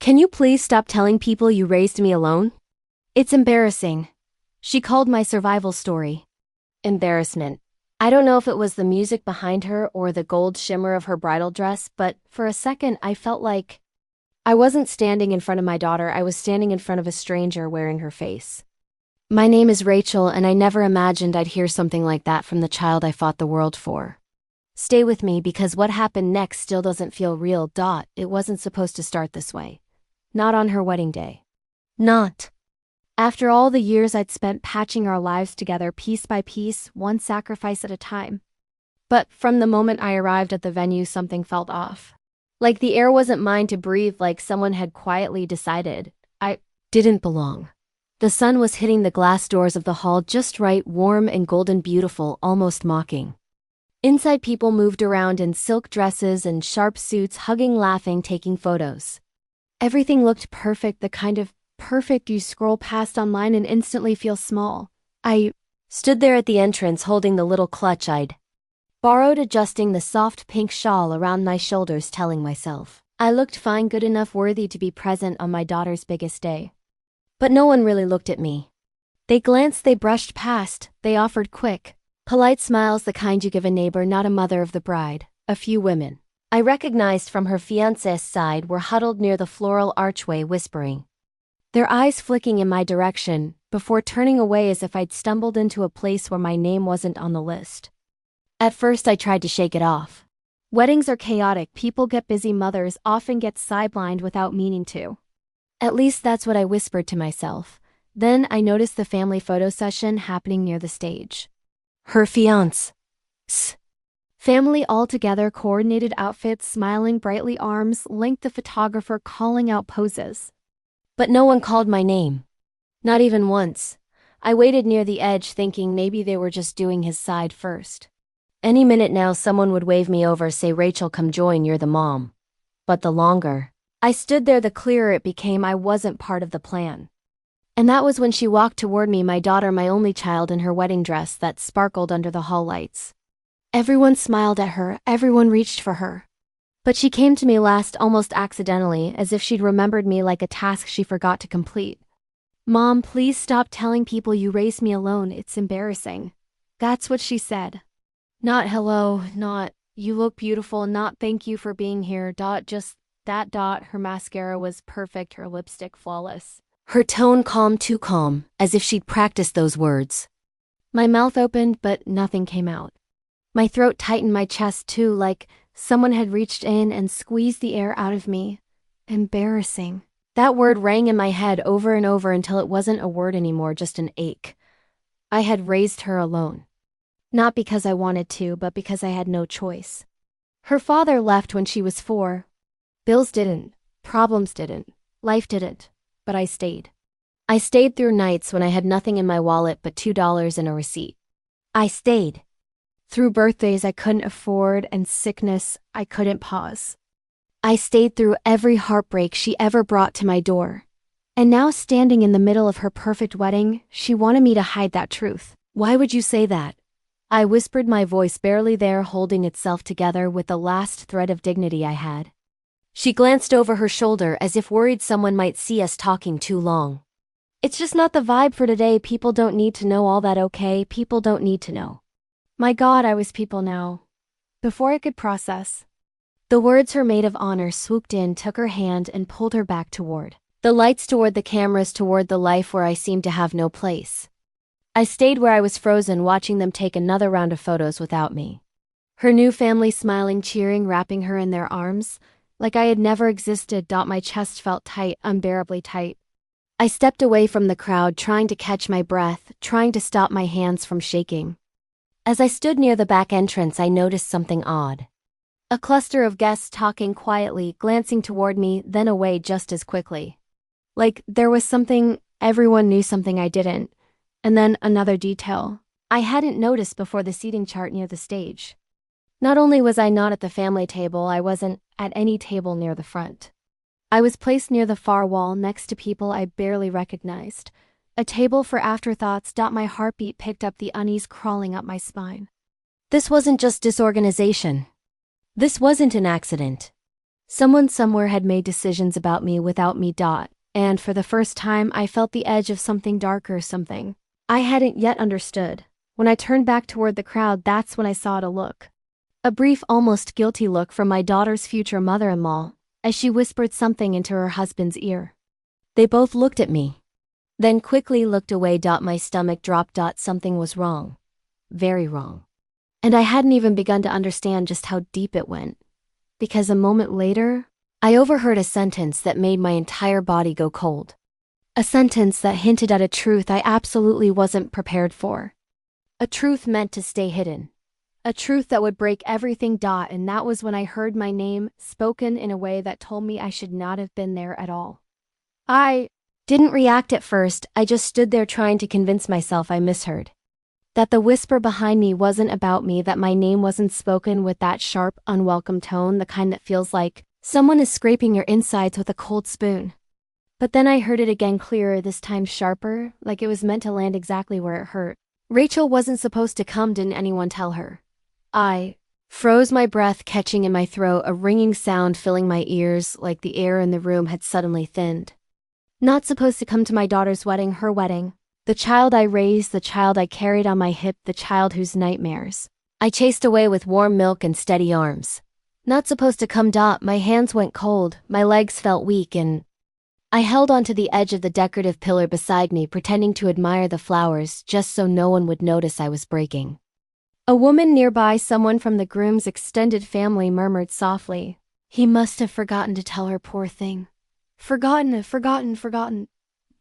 Can you please stop telling people you raised me alone? It's embarrassing. She called my survival story embarrassment. I don't know if it was the music behind her or the gold shimmer of her bridal dress, but for a second I felt like I wasn't standing in front of my daughter, I was standing in front of a stranger wearing her face. My name is Rachel, and I never imagined I'd hear something like that from the child I fought the world for. Stay with me because what happened next still doesn't feel real. It wasn't supposed to start this way. Not on her wedding day. Not. After all the years I'd spent patching our lives together piece by piece, one sacrifice at a time. But from the moment I arrived at the venue, something felt off. Like the air wasn't mine to breathe, like someone had quietly decided I didn't belong. The sun was hitting the glass doors of the hall just right, warm and golden beautiful, almost mocking. Inside, people moved around in silk dresses and sharp suits, hugging, laughing, taking photos. Everything looked perfect, the kind of perfect you scroll past online and instantly feel small. I stood there at the entrance holding the little clutch I'd borrowed, adjusting the soft pink shawl around my shoulders, telling myself I looked fine, good enough, worthy to be present on my daughter's biggest day. But no one really looked at me. They glanced, they brushed past, they offered quick, polite smiles, the kind you give a neighbor, not a mother of the bride. A few women I recognized from her fiancé's side were huddled near the floral archway, whispering, their eyes flicking in my direction, before turning away as if I'd stumbled into a place where my name wasn't on the list. At first I tried to shake it off. Weddings are chaotic, people get busy, mothers often get sidelined without meaning to. At least that's what I whispered to myself. Then I noticed the family photo session happening near the stage. Her fiancé. Family all together, coordinated outfits, smiling brightly, arms linked, the photographer calling out poses. But no one called my name. Not even once. I waited near the edge, thinking maybe they were just doing his side first. Any minute now someone would wave me over, say, Rachel, come join, you're the mom. But the longer I stood there, the clearer it became I wasn't part of the plan. And that was when she walked toward me, my daughter, my only child, in her wedding dress that sparkled under the hall lights. Everyone smiled at her, everyone reached for her. But she came to me last, almost accidentally, as if she'd remembered me like a task she forgot to complete. Mom, please stop telling people you raised me alone, it's embarrassing. That's what she said. Not hello, not you look beautiful, not thank you for being here, just that. Her mascara was perfect, her lipstick flawless. Her tone calm, too calm, as if she'd practiced those words. My mouth opened, but nothing came out. My throat tightened, my chest too, like someone had reached in and squeezed the air out of me. Embarrassing. That word rang in my head over and over until it wasn't a word anymore, just an ache. I had raised her alone. Not because I wanted to, but because I had no choice. Her father left when she was 4. Bills didn't. Problems didn't. Life didn't. But I stayed. I stayed through nights when I had nothing in my wallet but $2 and a receipt. I stayed. Through birthdays I couldn't afford and sickness I couldn't pause. I stayed through every heartbreak she ever brought to my door. And now, standing in the middle of her perfect wedding, she wanted me to hide that truth. Why would you say that? I whispered, my voice barely there, holding itself together with the last thread of dignity I had. She glanced over her shoulder as if worried someone might see us talking too long. It's just not the vibe for today. People don't need to know all that, okay? People don't need to know. My God, I was people now. Before I could process. The words, her maid of honor swooped in, took her hand and pulled her back toward the lights, toward the cameras, toward the life where I seemed to have no place. I stayed where I was frozen, watching them take another round of photos without me. Her new family smiling, cheering, wrapping her in their arms. Like I had never existed. My chest felt tight, unbearably tight. I stepped away from the crowd, trying to catch my breath, trying to stop my hands from shaking. As I stood near the back entrance, I noticed something odd. A cluster of guests talking quietly, glancing toward me, then away just as quickly. Like there was something, everyone knew something I didn't. And then another detail I hadn't noticed before, the seating chart near the stage. Not only was I not at the family table, I wasn't at any table near the front. I was placed near the far wall, next to people I barely recognized. A table for afterthoughts. My heartbeat picked up, the unease crawling up my spine. This wasn't just disorganization. This wasn't an accident. Someone somewhere had made decisions about me without me. And for the first time, I felt the edge of something darker, something I hadn't yet understood. When I turned back toward the crowd, that's when I saw it, a look. A brief, almost guilty look from my daughter's future mother-in-law, as she whispered something into her husband's ear. They both looked at me, then quickly looked away. My stomach dropped. Something was wrong. Very wrong. And I hadn't even begun to understand just how deep it went. Because a moment later, I overheard a sentence that made my entire body go cold. A sentence that hinted at a truth I absolutely wasn't prepared for. A truth meant to stay hidden. A truth that would break everything. And that was when I heard my name spoken in a way that told me I should not have been there at all. I didn't react at first. I just stood there trying to convince myself I misheard. That the whisper behind me wasn't about me, that my name wasn't spoken with that sharp, unwelcome tone, the kind that feels like someone is scraping your insides with a cold spoon. But then I heard it again, clearer, this time sharper, like it was meant to land exactly where it hurt. Rachel wasn't supposed to come, didn't anyone tell her? I froze, my breath catching in my throat, a ringing sound filling my ears, like the air in the room had suddenly thinned. Not supposed to come to my daughter's wedding, her wedding. The child I raised, the child I carried on my hip, the child whose nightmares I chased away with warm milk and steady arms. Not supposed to come. My hands went cold, my legs felt weak, and I held onto the edge of the decorative pillar beside me, pretending to admire the flowers just so no one would notice I was breaking. A woman nearby, someone from the groom's extended family, murmured softly, "He must have forgotten to tell her, poor thing. Forgotten.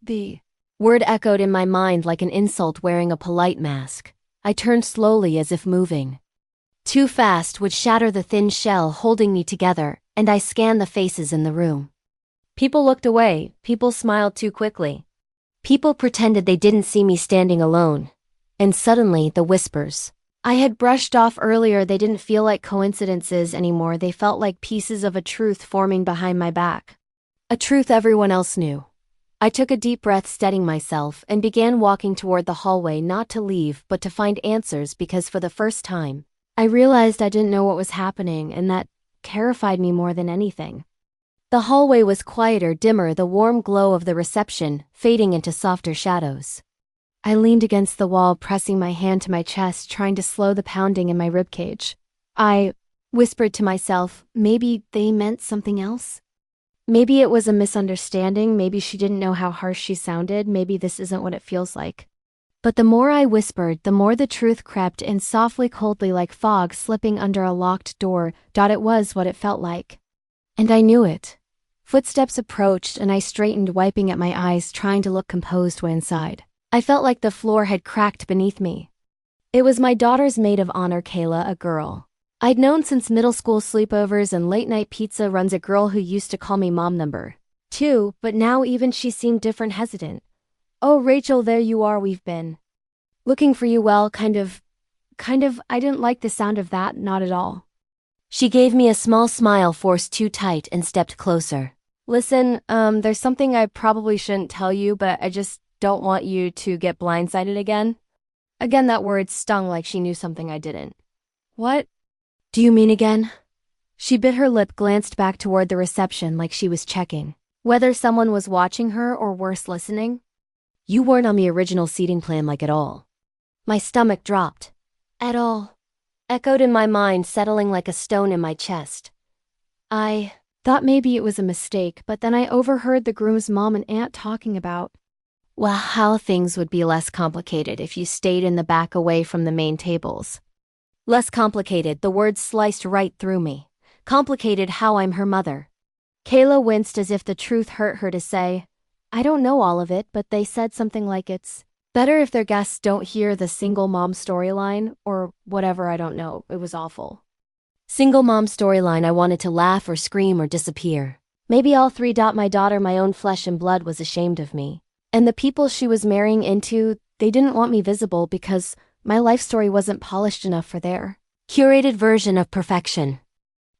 The word echoed in my mind like an insult wearing a polite mask. I turned slowly, as if moving too fast would shatter the thin shell holding me together, and I scanned the faces in the room. People looked away, people smiled too quickly. People pretended they didn't see me standing alone. And suddenly, the whispers I had brushed off earlier, they didn't feel like coincidences anymore. They felt like pieces of a truth forming behind my back. A truth everyone else knew. I took a deep breath, steadying myself, and began walking toward the hallway, not to leave, but to find answers, because for the first time, I realized I didn't know what was happening, and that terrified me more than anything. The hallway was quieter, dimmer, the warm glow of the reception fading into softer shadows. I leaned against the wall, pressing my hand to my chest, trying to slow the pounding in my ribcage. I whispered to myself, maybe they meant something else? Maybe it was a misunderstanding, maybe she didn't know how harsh she sounded, maybe this isn't what it feels like. But the more I whispered, the more the truth crept in softly, coldly, like fog slipping under a locked door. It was what it felt like. And I knew it. Footsteps approached, and I straightened, wiping at my eyes, trying to look composed when inside. I felt like the floor had cracked beneath me. It was my daughter's maid of honor, Kayla, a girl I'd known since middle school sleepovers and late-night pizza runs, a girl who used to call me Mom Number 2, but now even she seemed different, hesitant. "Oh, Rachel, there you are, we've been looking for you." "Well, kind of, I didn't like the sound of that, not at all." She gave me a small smile forced too tight and stepped closer. "Listen, there's something I probably shouldn't tell you, but I just don't want you to get blindsided again." Again, that word stung like she knew something I didn't. "What do you mean again?" She bit her lip, glanced back toward the reception like she was checking whether someone was watching her or worse, listening. "You weren't on the original seating plan, like, at all." My stomach dropped. "At all," echoed in my mind, settling like a stone in my chest. I thought maybe it was a mistake, but then I overheard the groom's mom and aunt talking about, well, how things would be less complicated if you stayed in the back away from the main tables. Less complicated, the words sliced right through me. Complicated how I'm her mother. Kayla winced as if the truth hurt her to say, "I don't know all of it, but they said something like it's better if their guests don't hear the single mom storyline," or whatever, I don't know. It was awful. Single mom storyline. I wanted to laugh or scream or disappear. Maybe all three. My daughter, my own flesh and blood, was ashamed of me. And the people she was marrying into, they didn't want me visible because my life story wasn't polished enough for their curated version of perfection.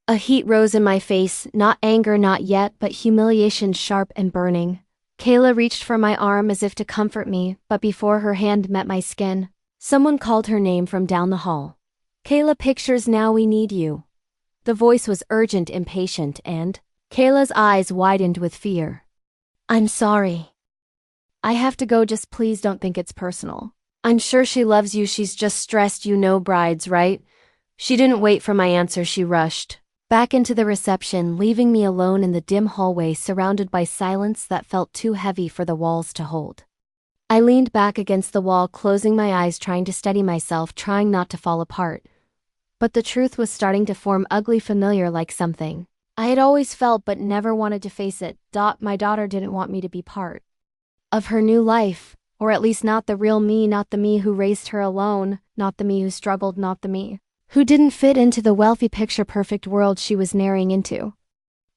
A heat rose in my face, not anger, not yet, but humiliation, sharp and burning. Kayla reached for my arm as if to comfort me, but before her hand met my skin, someone called her name from down the hall. "Kayla, pictures now, we need you." The voice was urgent, impatient, and Kayla's eyes widened with fear. I'm sorry. I have to go, just please don't think it's personal. I'm sure she loves you, she's just stressed, you know brides, right? She didn't wait for my answer, she rushed back into the reception, leaving me alone in the dim hallway surrounded by silence that felt too heavy for the walls to hold. I leaned back against the wall, closing my eyes, trying to steady myself, trying not to fall apart. But the truth was starting to form ugly, familiar, like something I had always felt but never wanted to face it. My daughter didn't want me to be part of her new life, or at least not the real me, not the me who raised her alone, not the me who struggled, not the me who didn't fit into the wealthy picture-perfect world she was narrowing into.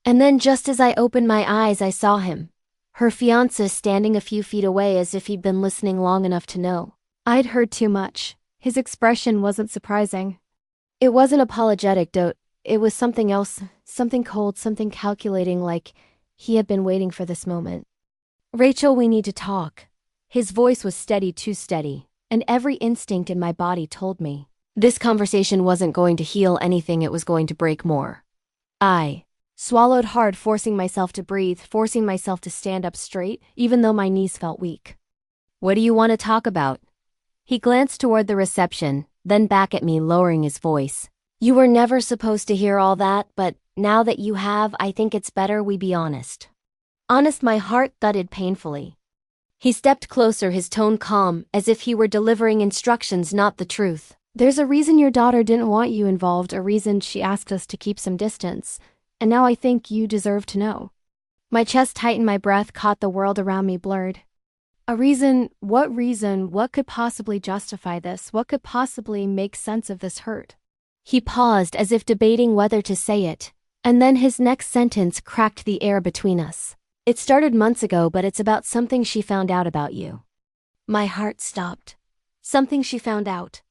And then just as I opened my eyes, I saw him, her fiancé, standing a few feet away, as if he'd been listening long enough to know I'd heard too much. His expression wasn't surprising. It wasn't apologetic, though. It was something else, something cold, something calculating, like he had been waiting for this moment. Rachel, we need to talk. His voice was steady, too steady, and every instinct in my body told me this conversation wasn't going to heal anything, it was going to break more. I swallowed hard, forcing myself to breathe, forcing myself to stand up straight, even though my knees felt weak. What do you want to talk about? He glanced toward the reception, then back at me, lowering his voice. You were never supposed to hear all that, but now that you have, I think it's better we be honest. Honest, my heart thudded painfully. He stepped closer, his tone calm, as if he were delivering instructions, not the truth. There's a reason your daughter didn't want you involved, a reason she asked us to keep some distance, and now I think you deserve to know. My chest tightened, my breath caught, the world around me blurred. A reason? What could possibly justify this? What could possibly make sense of this hurt? He paused, as if debating whether to say it, and then his next sentence cracked the air between us. It started months ago, but it's about something she found out about you. My heart stopped. Something she found out.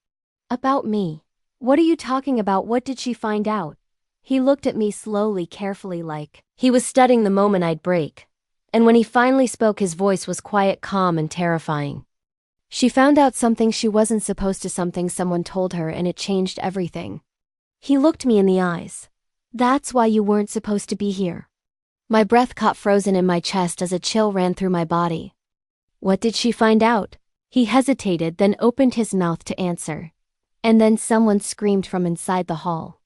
About me. What are you talking about? What did she find out? He looked at me slowly, carefully, like he was studying the moment I'd break. And when he finally spoke, his voice was quiet, calm, and terrifying. She found out something she wasn't supposed to, something someone told her, and it changed everything. He looked me in the eyes. That's why you weren't supposed to be here. My breath caught frozen in my chest as a chill ran through my body. What did she find out? He hesitated, then opened his mouth to answer. And then someone screamed from inside the hall.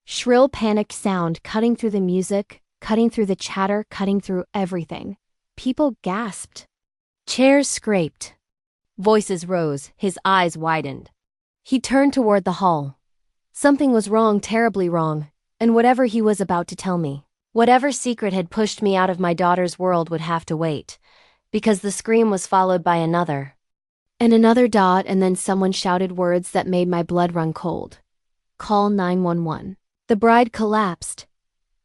Shrill, panicked sound cutting through the music, cutting through the chatter, cutting through everything. People gasped. Chairs scraped. Voices rose, his eyes widened. He turned toward the hall. Something was wrong, terribly wrong, and whatever he was about to tell me, whatever secret had pushed me out of my daughter's world, would have to wait, because the scream was followed by another. And another dot, and then someone shouted words that made my blood run cold. Call 911. The bride collapsed.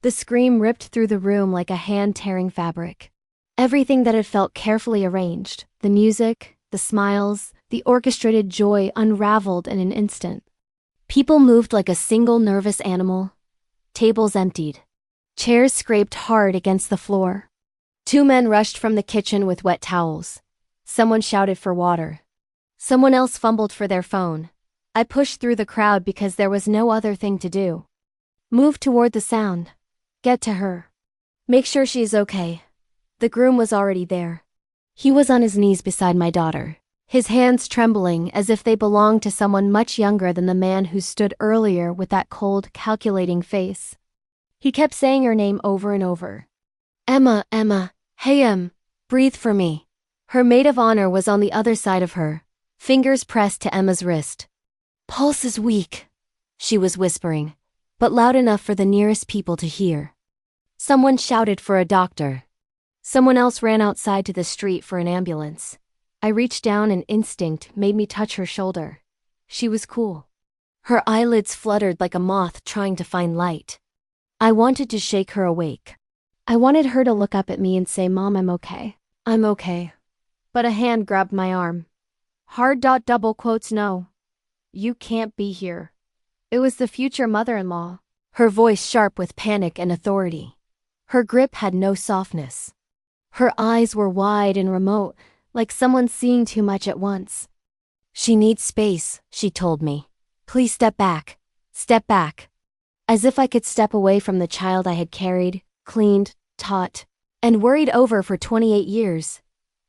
The scream ripped through the room like a hand tearing fabric. Everything that had felt carefully arranged, the music, the smiles, the orchestrated joy, unraveled in an instant. People moved like a single nervous animal. Tables emptied. Chairs scraped hard against the floor. Two men rushed from the kitchen with wet towels. Someone shouted for water. Someone else fumbled for their phone. I pushed through the crowd because there was no other thing to do. Move toward the sound. Get to her. Make sure she's okay. The groom was already there. He was on his knees beside my daughter, his hands trembling as if they belonged to someone much younger than the man who stood earlier with that cold, calculating face. He kept saying her name over and over. Emma, Emma, hey breathe for me. Her maid of honor was on the other side of her, fingers pressed to Emma's wrist. Pulse is weak, she was whispering, but loud enough for the nearest people to hear. Someone shouted for a doctor. Someone else ran outside to the street for an ambulance. I reached down, and instinct made me touch her shoulder. She was cool. Her eyelids fluttered like a moth trying to find light. I wanted to shake her awake. I wanted her to look up at me and say, Mom, I'm okay. I'm okay. But a hand grabbed my arm. Hard dot double quotes no. You can't be here. It was the future mother-in-law. Her voice sharp with panic and authority. Her grip had no softness. Her eyes were wide and remote, like someone seeing too much at once. She needs space, she told me. Please step back. Step back. as if I could step away from the child I had carried, cleaned, taught, and worried over for 28 years.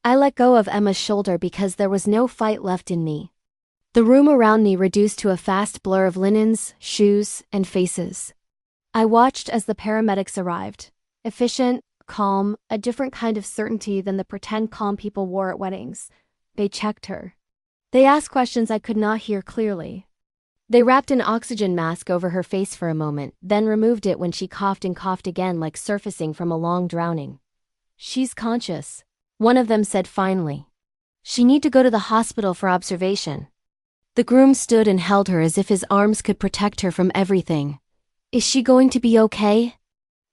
I let go of Emma's shoulder because there was no fight left in me. The room around me reduced to a fast blur of linens, shoes, and faces. I watched as the paramedics arrived. Efficient, calm, a different kind of certainty than the pretend calm people wore at weddings. They checked her. They asked questions I could not hear clearly. They wrapped an oxygen mask over her face for a moment, then removed it when she coughed and coughed again like surfacing from a long drowning. "She's conscious," one of them said finally. "She need to go to the hospital for observation." The groom stood and held her as if his arms could protect her from everything. "Is she going to be okay?"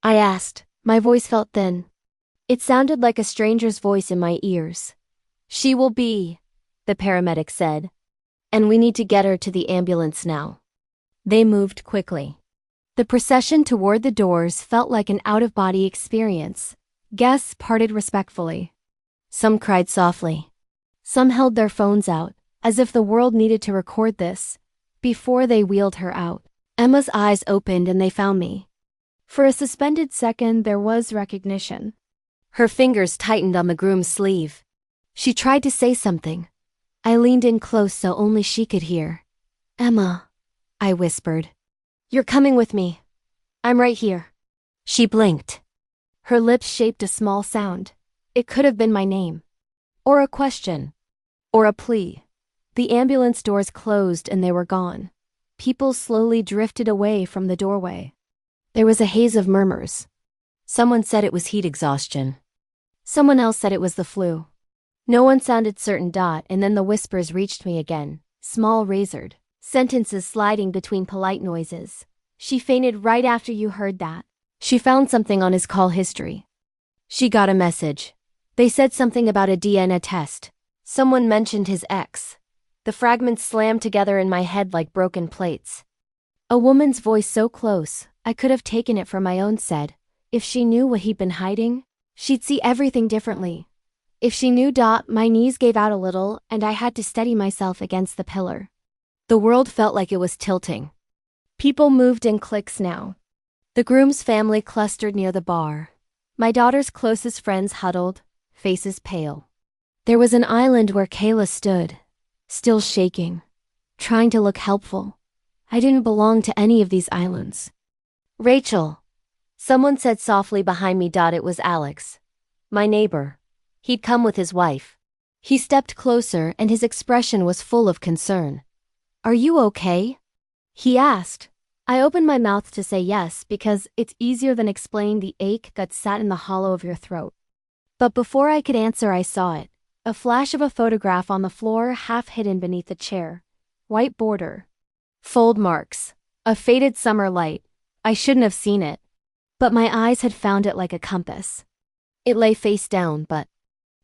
I asked. My voice felt thin. It sounded like a stranger's voice in my ears. "She will be," the paramedic said. "And we need to get her to the ambulance now." They moved quickly. The procession toward the doors felt like an out-of-body experience. Guests parted respectfully. Some cried softly. Some held their phones out, as if the world needed to record this, before they wheeled her out. Emma's eyes opened and they found me. For a suspended second, there was recognition. Her fingers tightened on the groom's sleeve. She tried to say something. I leaned in close so only she could hear. "Emma," I whispered. "You're coming with me. I'm right here." She blinked. Her lips shaped a small sound. It could have been my name. Or a question. Or a plea. The ambulance doors closed and they were gone. People slowly drifted away from the doorway. There was a haze of murmurs. Someone said it was heat exhaustion. Someone else said it was the flu. No one sounded certain. And then the whispers reached me again, small razored, sentences sliding between polite noises. "She fainted right after you heard that. She found something on his call history. She got a message. They said something about a DNA test. Someone mentioned his ex." The fragments slammed together in my head like broken plates. A woman's voice so close, I could have taken it for my own said, "If she knew what he'd been hiding, she'd see everything differently." If she knew. My knees gave out a little and I had to steady myself against the pillar. The world felt like it was tilting. People moved in cliques now. The groom's family clustered near the bar. My daughter's closest friends huddled, faces pale. There was an island where Kayla stood, still shaking, trying to look helpful. I didn't belong to any of these islands. "Rachel," someone said softly behind me. It was Alex, my neighbor. He'd come with his wife. He stepped closer and his expression was full of concern. "Are you okay?" he asked. I opened my mouth to say yes because it's easier than explaining the ache that sat in the hollow of your throat. But before I could answer, I saw it. A flash of a photograph on the floor, half hidden beneath the chair. White border. Fold marks. A faded summer light. I shouldn't have seen it. But my eyes had found it like a compass. It lay face down, but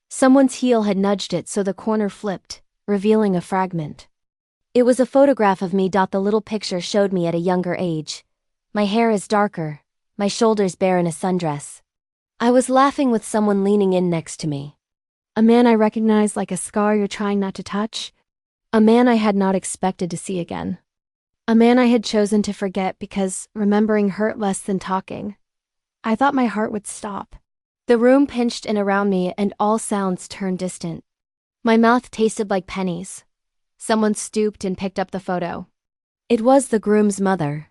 someone's heel had nudged it so the corner flipped, revealing a fragment. It was a photograph of me. The little picture showed me at a younger age. My hair is darker, my shoulders bare in a sundress. I was laughing with someone leaning in next to me. A man I recognized like a scar you're trying not to touch. A man I had not expected to see again. A man I had chosen to forget because remembering hurt less than talking. I thought my heart would stop. The room pinched in around me and all sounds turned distant. My mouth tasted like pennies. Someone stooped and picked up the photo. It was the groom's mother.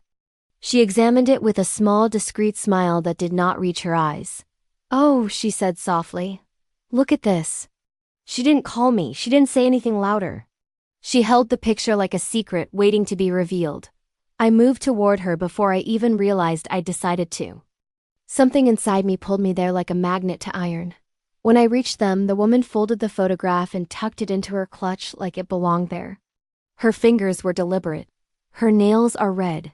She examined it with a small, discreet smile that did not reach her eyes. "Oh," she said softly. "Look at this." She didn't call me. She didn't say anything louder. She held the picture like a secret waiting to be revealed. I moved toward her before I even realized I'd decided to. Something inside me pulled me there like a magnet to iron. When I reached them, the woman folded the photograph and tucked it into her clutch like it belonged there. Her fingers were deliberate. Her nails are red.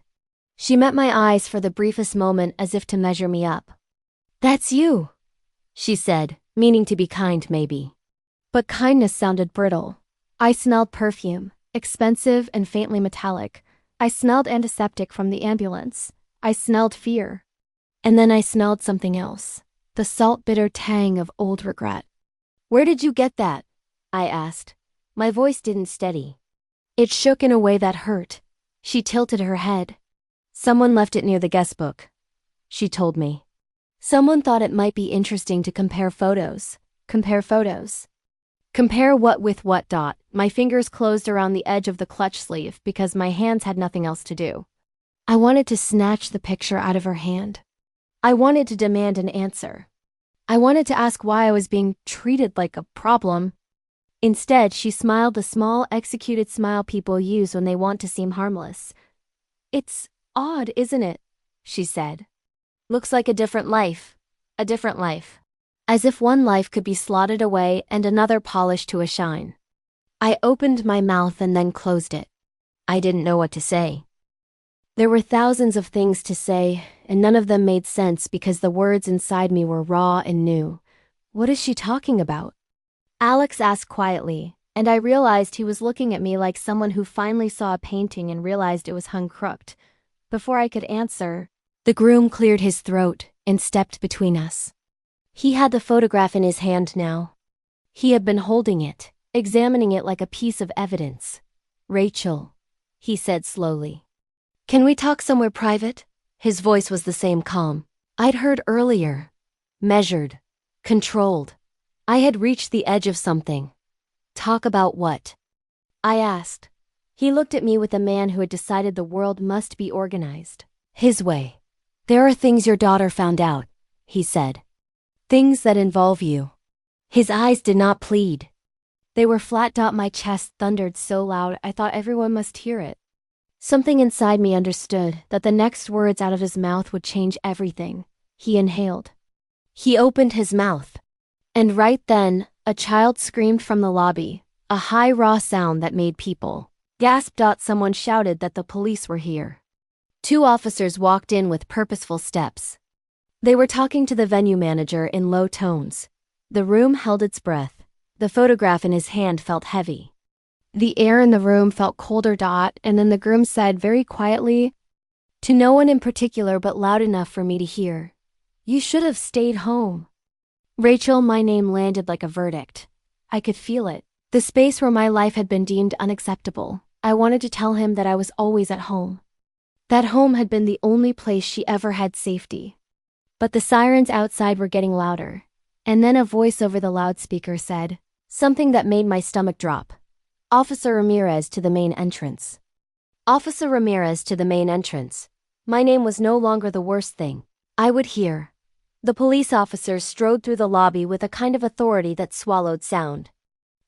She met my eyes for the briefest moment as if to measure me up. "That's you," she said, meaning to be kind maybe. But kindness sounded brittle. I smelled perfume, expensive and faintly metallic. I smelled antiseptic from the ambulance. I smelled fear. And then I smelled something else, the salt bitter tang of old regret. "Where did you get that?" I asked. My voice didn't steady. It shook in a way that hurt. She tilted her head. Someone left it near the guest book, she told me. Someone thought it might be interesting to compare photos. Compare photos. Compare what with what. My fingers closed around the edge of the clutch sleeve because my hands had nothing else to do. I wanted to snatch the picture out of her hand. I wanted to demand an answer. I wanted to ask why I was being treated like a problem. Instead, she smiled the small, executed smile people use when they want to seem harmless. "It's odd, isn't it?" she said. "Looks like a different life. A different life." As if one life could be slotted away and another polished to a shine. I opened my mouth and then closed it. I didn't know what to say. There were thousands of things to say, and none of them made sense because the words inside me were raw and new. What is she talking about? Alex asked quietly, and I realized he was looking at me like someone who finally saw a painting and realized it was hung crooked. Before I could answer, the groom cleared his throat and stepped between us. He had the photograph in his hand now. He had been holding it, examining it like a piece of evidence. "Rachel," he said slowly. "Can we talk somewhere private?" His voice was the same calm I'd heard earlier. Measured. Controlled. I had reached the edge of something. "Talk about what?" I asked. He looked at me with a man who had decided the world must be organized his way. "There are things your daughter found out," he said. "Things that involve you." His eyes did not plead. They were flat. My chest thundered so loud I thought everyone must hear it. Something inside me understood that the next words out of his mouth would change everything. He inhaled. He opened his mouth. And right then, a child screamed from the lobby, a high raw sound that made people gasp. Someone shouted that the police were here. 2 officers walked in with purposeful steps. They were talking to the venue manager in low tones. The room held its breath. The photograph in his hand felt heavy. The air in the room felt colder. And then the groom said very quietly, to no one in particular but loud enough for me to hear, "You should have stayed home." Rachel, my name landed like a verdict. I could feel it. The space where my life had been deemed unacceptable. I wanted to tell him that I was always at home. That home had been the only place she ever had safety. But the sirens outside were getting louder. And then a voice over the loudspeaker said something that made my stomach drop. "Officer Ramirez to the main entrance." Officer Ramirez to the main entrance. My name was no longer the worst thing I would hear. The police officers strode through the lobby with a kind of authority that swallowed sound.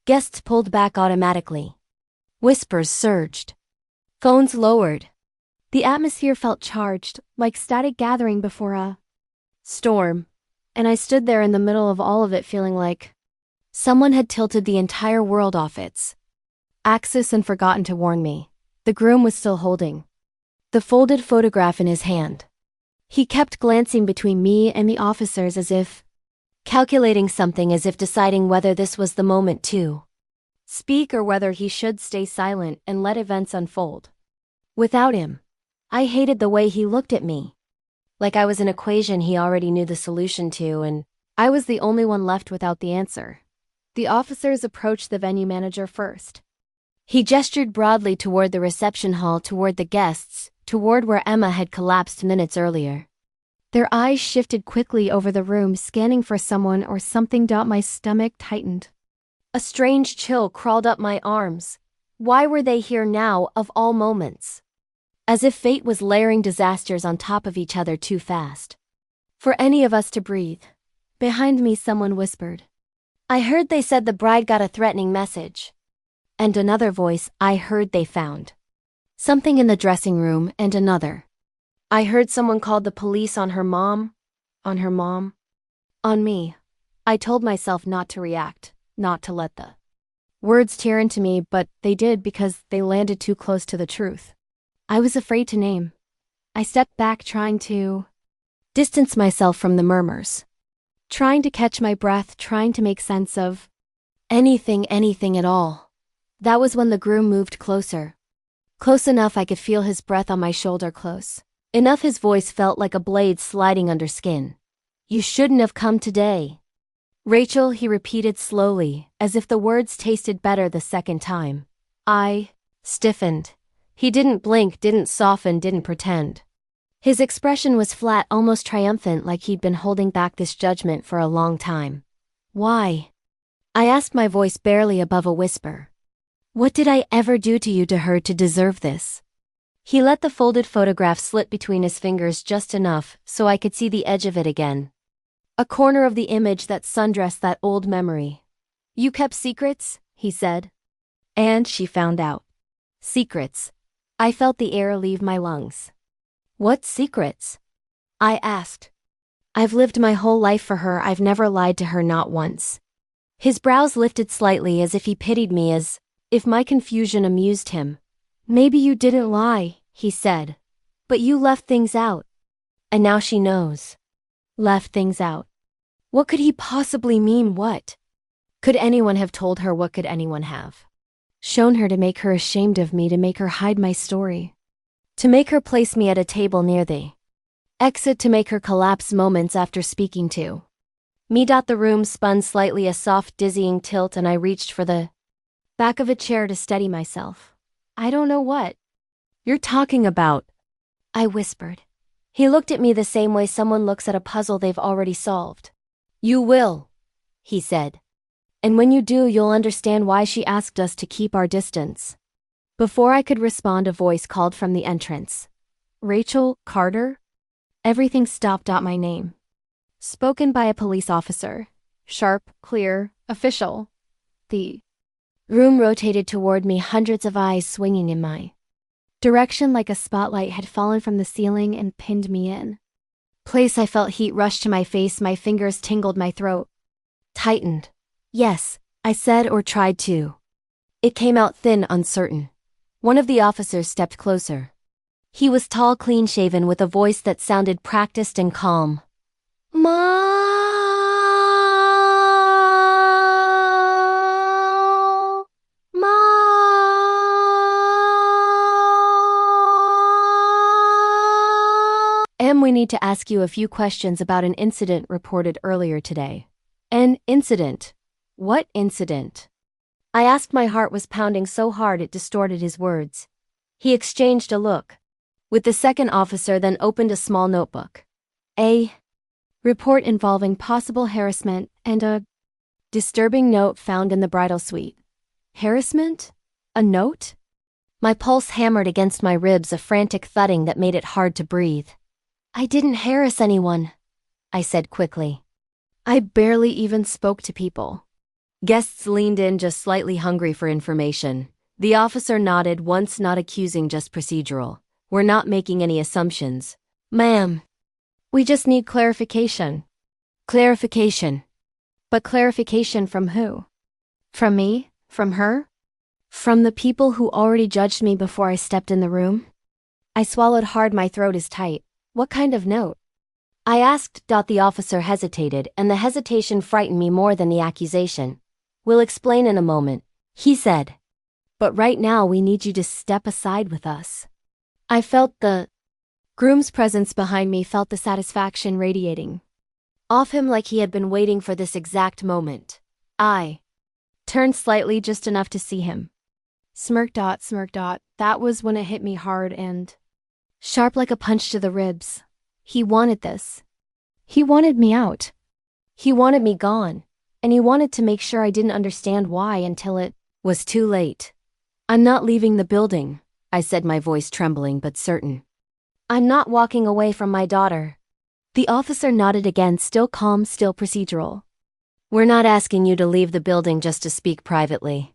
Guests pulled back automatically. Whispers surged. Phones lowered. The atmosphere felt charged, like static gathering before a storm. And I stood there in the middle of all of it feeling like someone had tilted the entire world off its axis and forgotten to warn me. The groom was still holding the folded photograph in his hand. He kept glancing between me and the officers as if calculating something, as if deciding whether this was the moment to speak or whether he should stay silent and let events unfold. Without him, I hated the way he looked at me. Like I was an equation he already knew the solution to, and I was the only one left without the answer. The officers approached the venue manager first. He gestured broadly toward the reception hall, toward the guests, toward where Emma had collapsed minutes earlier. Their eyes shifted quickly over the room, scanning for someone or something. My stomach tightened. A strange chill crawled up my arms. Why were they here now, of all moments? As if fate was layering disasters on top of each other too fast for any of us to breathe. Behind me, someone whispered, "I heard they said the bride got a threatening message." And another voice, "I heard they found something in the dressing room," and another, "I heard someone called the police on her mom." On her mom. On me. I told myself not to react, not to let the words tear into me, but they did because they landed too close to the truth. I was afraid to name. I stepped back, trying to distance myself from the murmurs. Trying to catch my breath, trying to make sense of anything at all. That was when the groom moved closer. Close enough I could feel his breath on my shoulder, close enough his voice felt like a blade sliding under skin. "You shouldn't have come today." "Rachel," he repeated slowly, as if the words tasted better the second time. I stiffened. He didn't blink, didn't soften, didn't pretend. His expression was flat, almost triumphant, like he'd been holding back this judgment for a long time. Why? I asked, my voice barely above a whisper. What did I ever do to you, to her, to deserve this? He let the folded photograph slip between his fingers just enough so I could see the edge of it again. A corner of the image, that sundress, that old memory. You kept secrets, he said. And she found out. Secrets. I felt the air leave my lungs. What secrets? I asked. I've lived my whole life for her. I've never lied to her, not once. His brows lifted slightly, as if he pitied me, as if my confusion amused him. Maybe you didn't lie, he said. But you left things out. And now she knows. Left things out. What could he possibly mean? What? Could anyone have told her? What could anyone have shown her to make her ashamed of me, to make her hide my story? To make her place me at a table near the exit, to make her collapse moments after speaking to me. The room spun slightly, a soft, dizzying tilt, and I reached for the back of a chair to steady myself. I don't know what you're talking about, I whispered. He looked at me the same way someone looks at a puzzle they've already solved. You will, he said. And when you do, you'll understand why she asked us to keep our distance. Before I could respond, a voice called from the entrance. Rachel Carter? Everything stopped at my name. Spoken by a police officer. Sharp, clear, official. The room rotated toward me, hundreds of eyes swinging in my direction like a spotlight had fallen from the ceiling and pinned me in place. I felt heat rush to my face, my fingers tingled, my throat tightened. Yes, I said, or tried to. It came out thin, uncertain. One of the officers stepped closer. He was tall, clean-shaven, with a voice that sounded practiced and calm. Mom! We need to ask you a few questions about an incident reported earlier today. An incident? What incident? I asked. My heart was pounding so hard it distorted his words. He exchanged a look with the second officer, then opened a small notebook. A report involving possible harassment and a disturbing note found in the bridal suite. Harassment? A note? My pulse hammered against my ribs, a frantic thudding that made it hard to breathe. I didn't harass anyone, I said quickly. I barely even spoke to people. Guests leaned in, just slightly hungry for information. The officer nodded, once not accusing, just procedural. We're not making any assumptions. Ma'am, we just need clarification. Clarification. But clarification from who? From me? From her? From the people who already judged me before I stepped in the room? I swallowed hard, my throat is tight. What kind of note? I asked. The officer hesitated, and the hesitation frightened me more than the accusation. We'll explain in a moment, he said. But right now we need you to step aside with us. I felt the groom's presence behind me, felt the satisfaction radiating off him, like he had been waiting for this exact moment. I turned slightly, just enough to see him. Smirk. That was when it hit me hard and sharp, like a punch to the ribs. He wanted this. He wanted me out. He wanted me gone. And he wanted to make sure I didn't understand why until it was too late. I'm not leaving the building, I said, my voice trembling but certain. I'm not walking away from my daughter. The officer nodded again, still calm, still procedural. We're not asking you to leave the building just to speak privately.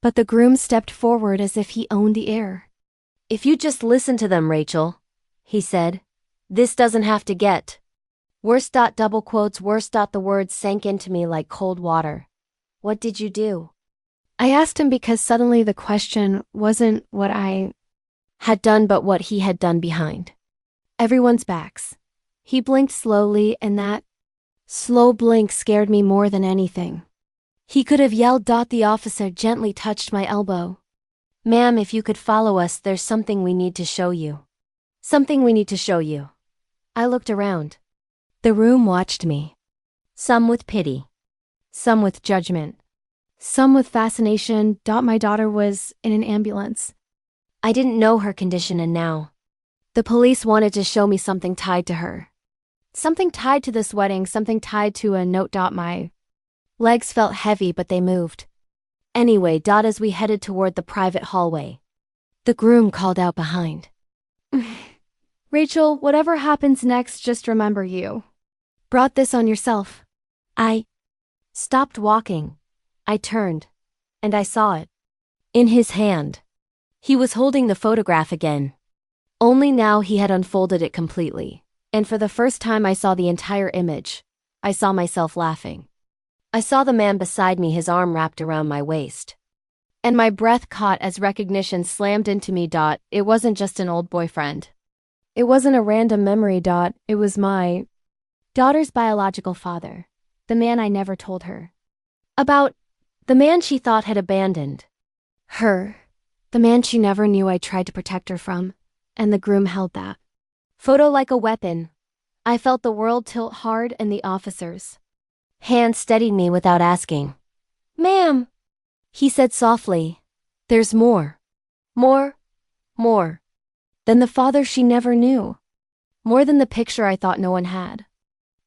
But the groom stepped forward as if he owned the air. If you just listen to them, Rachel, he said. This doesn't have to get worse. Double quotes, worse. The words sank into me like cold water. What did you do? I asked him, because suddenly the question wasn't what I had done, but what he had done behind everyone's backs. He blinked slowly, and that slow blink scared me more than anything. He could have yelled. The officer gently touched my elbow. Ma'am, if you could follow us, there's something we need to show you. Something we need to show you. I looked around. The room watched me. Some with pity. Some with judgment. Some with fascination. My daughter was in an ambulance. I didn't know her condition, and now The police wanted to show me something tied to her. Something tied to this wedding, something tied to a note. My legs felt heavy, but they moved. Anyway, as we headed toward the private hallway, the groom called out behind. Rachel, whatever happens next, just remember you brought this on yourself. I stopped walking. I turned, and I saw it. In his hand. He was holding the photograph again. Only now he had unfolded it completely, and for the first time I saw the entire image. I saw myself laughing. I saw the man beside me, his arm wrapped around my waist. And my breath caught as recognition slammed into me. It wasn't just an old boyfriend. It wasn't a random memory. It was my daughter's biological father, the man I never told her about, the man she thought had abandoned her, the man she never knew I tried to protect her from, and the groom held that photo like a weapon. I felt the world tilt hard and the officer's hand steadied me without asking. Ma'am, he said softly, there's more. More. Than the father she never knew. More than the picture I thought no one had.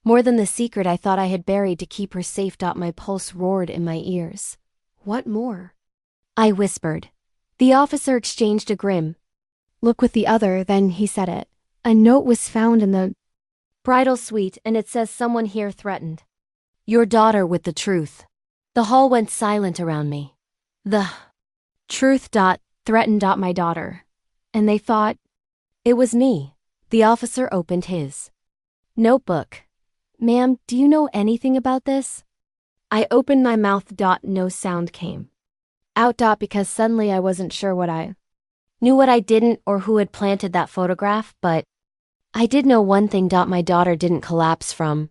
More than the secret I thought I had buried to keep her safe. My pulse roared in my ears. What more? I whispered. The officer exchanged a grim look with the other, then he said it. A note was found in the bridal suite, and it says someone here threatened your daughter with the truth. The hall went silent around me. The truth. Threatened. My daughter. And they thought it was me. The officer opened his notebook. Ma'am, do you know anything about this? I opened my mouth. No sound came out. Because suddenly I wasn't sure what I knew, what I didn't, or who had planted that photograph, but I did know one thing. My daughter didn't collapse from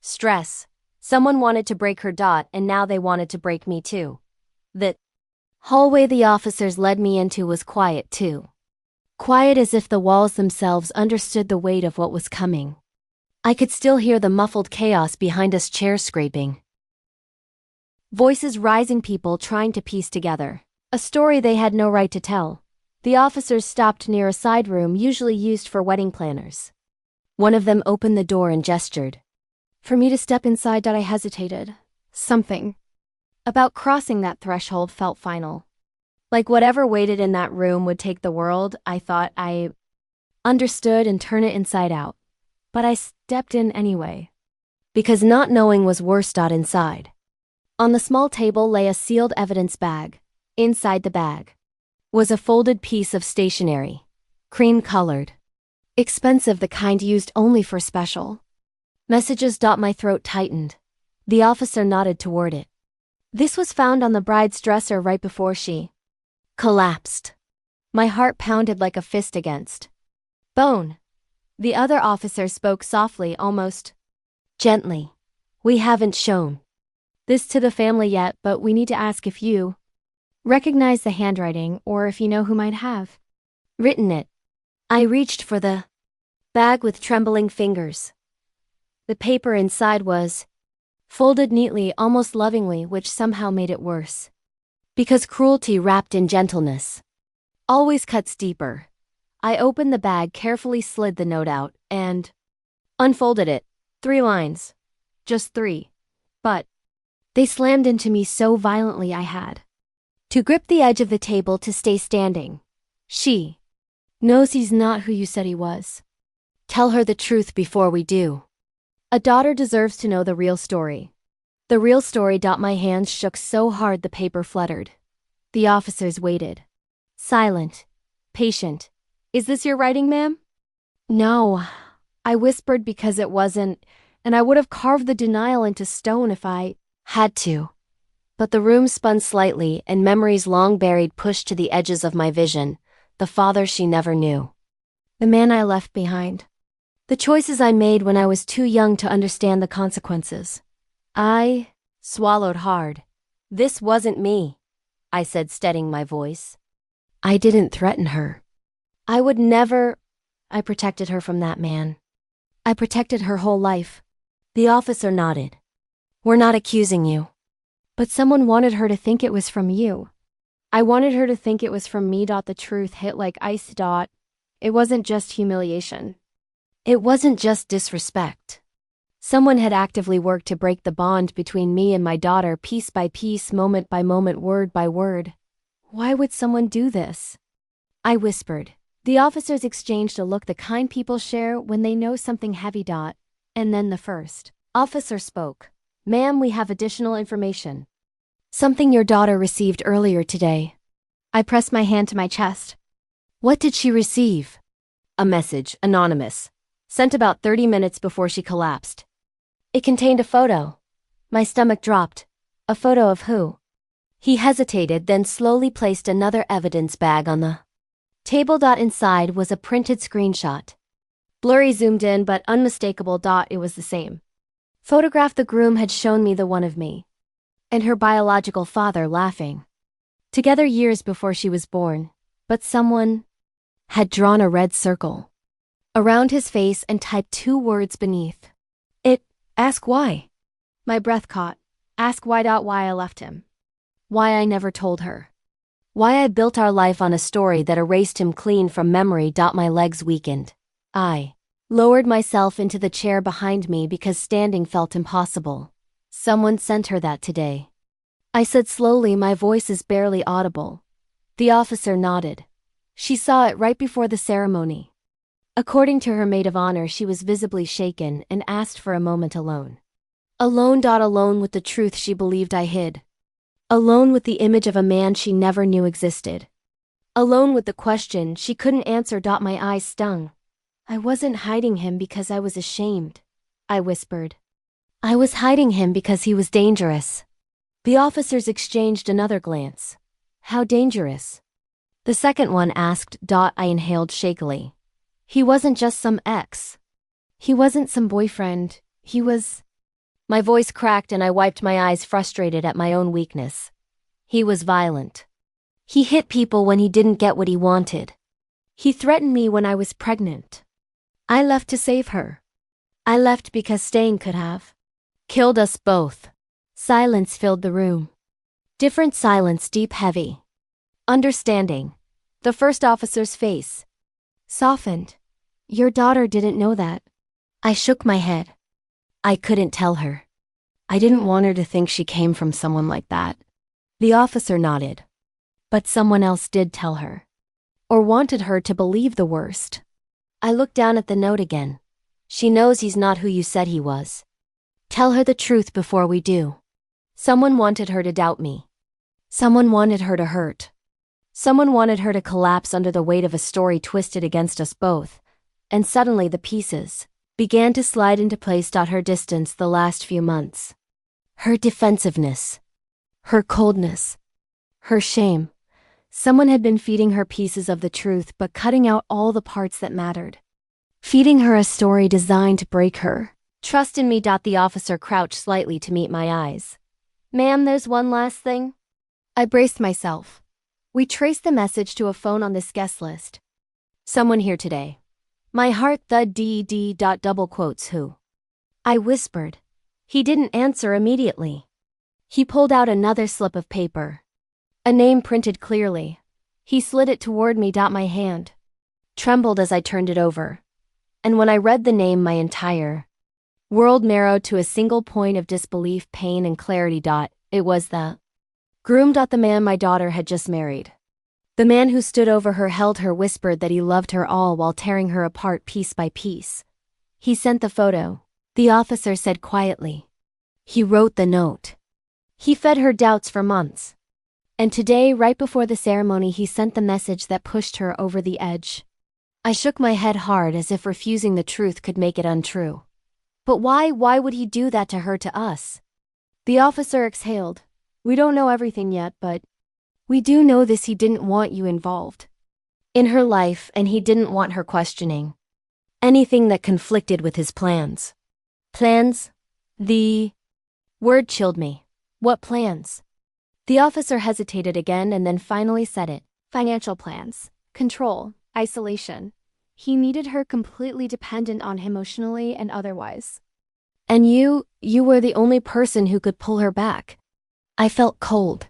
stress. Someone wanted to break her. And now they wanted to break me too. The hallway the officers led me into was quiet too. Quiet as if the walls themselves understood the weight of what was coming. I could still hear the muffled chaos behind us, chairs scraping, voices rising, people trying to piece together a story they had no right to tell. The officers stopped near a side room usually used for wedding planners. One of them opened the door and gestured for me to step inside. I hesitated. Something about crossing that threshold felt final. Like whatever waited in that room would take the world. I thought I understood and turn it inside out. But I stepped in anyway. Because not knowing was worse. Inside, on the small table, lay a sealed evidence bag. Inside the bag was a folded piece of stationery. Cream-colored. Expensive, the kind used only for special messages. My throat tightened. The officer nodded toward it. This was found on the bride's dresser right before she collapsed. My heart pounded like a fist against bone. The other officer spoke softly, almost gently. We haven't shown this to the family yet, but we need to ask if you recognize the handwriting or if you know who might have written it. I reached for the bag with trembling fingers. The paper inside was folded neatly, almost lovingly, which somehow made it worse. Because cruelty wrapped in gentleness always cuts deeper. I opened the bag, carefully slid the note out, and unfolded it. 3 lines. Just 3. But they slammed into me so violently I had to grip the edge of the table to stay standing. She knows he's not who you said he was. Tell her the truth before we do. A daughter deserves to know the real story. The real story. My hands shook so hard the paper fluttered. The officers waited. Silent. Patient. Is this your writing, ma'am? No. I whispered because it wasn't, and I would have carved the denial into stone if I had to. But the room spun slightly, and memories long buried pushed to the edges of my vision. The father she never knew. The man I left behind. The choices I made when I was too young to understand the consequences. I swallowed hard. This wasn't me, I said, steadying my voice. I didn't threaten her. I would never. I protected her from that man. I protected her whole life. The officer nodded. We're not accusing you. But someone wanted her to think it was from you. I wanted her to think it was from me. The truth hit like ice. It wasn't just humiliation. It wasn't just disrespect. Someone had actively worked to break the bond between me and my daughter piece by piece, moment by moment, word by word. Why would someone do this? I whispered. The officers exchanged a look the kind people share when they know something heavy. And then the first officer spoke. Ma'am, we have additional information. Something your daughter received earlier today. I pressed my hand to my chest. What did she receive? A message, anonymous, sent about 30 minutes before she collapsed. It contained a photo. My stomach dropped. A photo of who? He hesitated, then slowly placed another evidence bag on the table. Inside was a printed screenshot. Blurry, zoomed in, but unmistakable. It was the same photograph the groom had shown me, the one of me and her biological father laughing together years before she was born, but someone had drawn a red circle around his face and typed 2 words beneath it. Ask why. My breath caught. Ask why. Why I left him. Why I never told her. Why I built our life on a story that erased him clean from memory. My legs weakened. I lowered myself into the chair behind me because standing felt impossible. Someone sent her that today. I said slowly, my voice is barely audible. The officer nodded. She saw it right before the ceremony. According to her maid of honor, she was visibly shaken and asked for a moment alone. Alone. Alone with the truth she believed I hid. Alone with the image of a man she never knew existed. Alone with the question she couldn't answer. My eyes stung. I wasn't hiding him because I was ashamed, I whispered. I was hiding him because he was dangerous. The officers exchanged another glance. How dangerous? The second one asked. I inhaled shakily. He wasn't just some ex. He wasn't some boyfriend. He was... My voice cracked and I wiped my eyes, frustrated at my own weakness. He was violent. He hit people when he didn't get what he wanted. He threatened me when I was pregnant. I left to save her. I left because staying could have killed us both. Silence filled the room. Different silence, deep, heavy. Understanding. The first officer's face softened. Your daughter didn't know that. I shook my head. I couldn't tell her. I didn't want her to think she came from someone like that. The officer nodded. But someone else did tell her. Or wanted her to believe the worst. I looked down at the note again. She knows he's not who you said he was. Tell her the truth before we do. Someone wanted her to doubt me. Someone wanted her to hurt. Someone wanted her to collapse under the weight of a story twisted against us both. And suddenly the pieces began to slide into place. Her distance the last few months. Her defensiveness. Her coldness. Her shame. Someone had been feeding her pieces of the truth but cutting out all the parts that mattered. Feeding her a story designed to break her. Trust in me. The officer crouched slightly to meet my eyes. Ma'am, there's one last thing. I braced myself. We traced the message to a phone on this guest list. Someone here today. My heart thud. Double quotes who? I whispered. He didn't answer immediately. He pulled out another slip of paper. A name printed clearly. He slid it toward me. My hand trembled as I turned it over. And when I read the name, my entire world narrowed to a single point of disbelief, pain, and clarity. It was the groom. The man my daughter had just married. The man who stood over her, held her, whispered that he loved her all while tearing her apart piece by piece. He sent the photo, the officer said quietly. He wrote the note. He fed her doubts for months. And today, right before the ceremony, he sent the message that pushed her over the edge. I shook my head hard, as if refusing the truth could make it untrue. But why would he do that to her, to us? The officer exhaled. We don't know everything yet, but we do know this: he didn't want you involved in her life, and he didn't want her questioning anything that conflicted with his plans. Plans? The word chilled me. What plans? The officer hesitated again and then finally said it. Financial plans. Control. Isolation. He needed her completely dependent on him emotionally and otherwise. And you were the only person who could pull her back. I felt cold.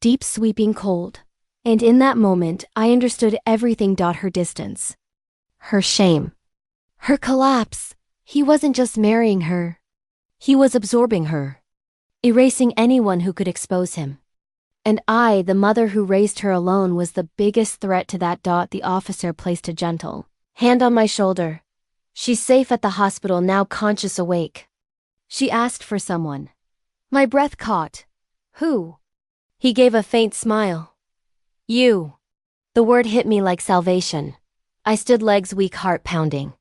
Deep, sweeping cold. And in that moment, I understood everything. Her distance. Her shame. Her collapse. He wasn't just marrying her. He was absorbing her. Erasing anyone who could expose him. And I, the mother who raised her alone, was the biggest threat to that. The officer placed a gentle hand on my shoulder. She's safe at the hospital now, conscious, awake. She asked for someone. My breath caught. Who? He gave a faint smile. You. The word hit me like salvation. I stood, legs weak, heart pounding.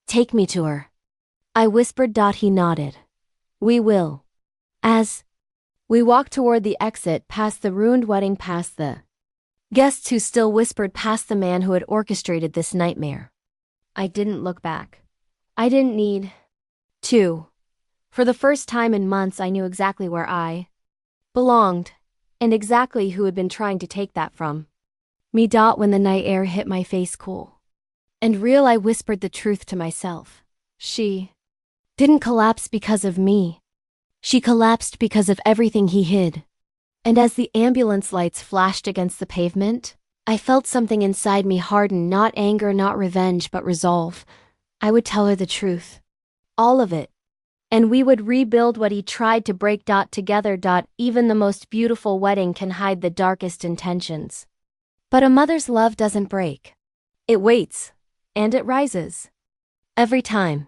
Take me to her. I whispered. He nodded. We will. As we walked toward the exit, past the ruined wedding, past the guests who still whispered, past the man who had orchestrated this nightmare. I didn't look back. I didn't need to. For the first time in months, I knew exactly where I belonged, and exactly who had been trying to take that from me. When the night air hit my face cool and real, I whispered the truth to myself. She didn't collapse because of me. She collapsed because of everything he hid. And as the ambulance lights flashed against the pavement, I felt something inside me harden, not anger, not revenge, but resolve. I would tell her the truth. All of it. And we would rebuild what he tried to break. Together. Even the most beautiful wedding can hide the darkest intentions. But a mother's love doesn't break. It waits. And it rises. Every time.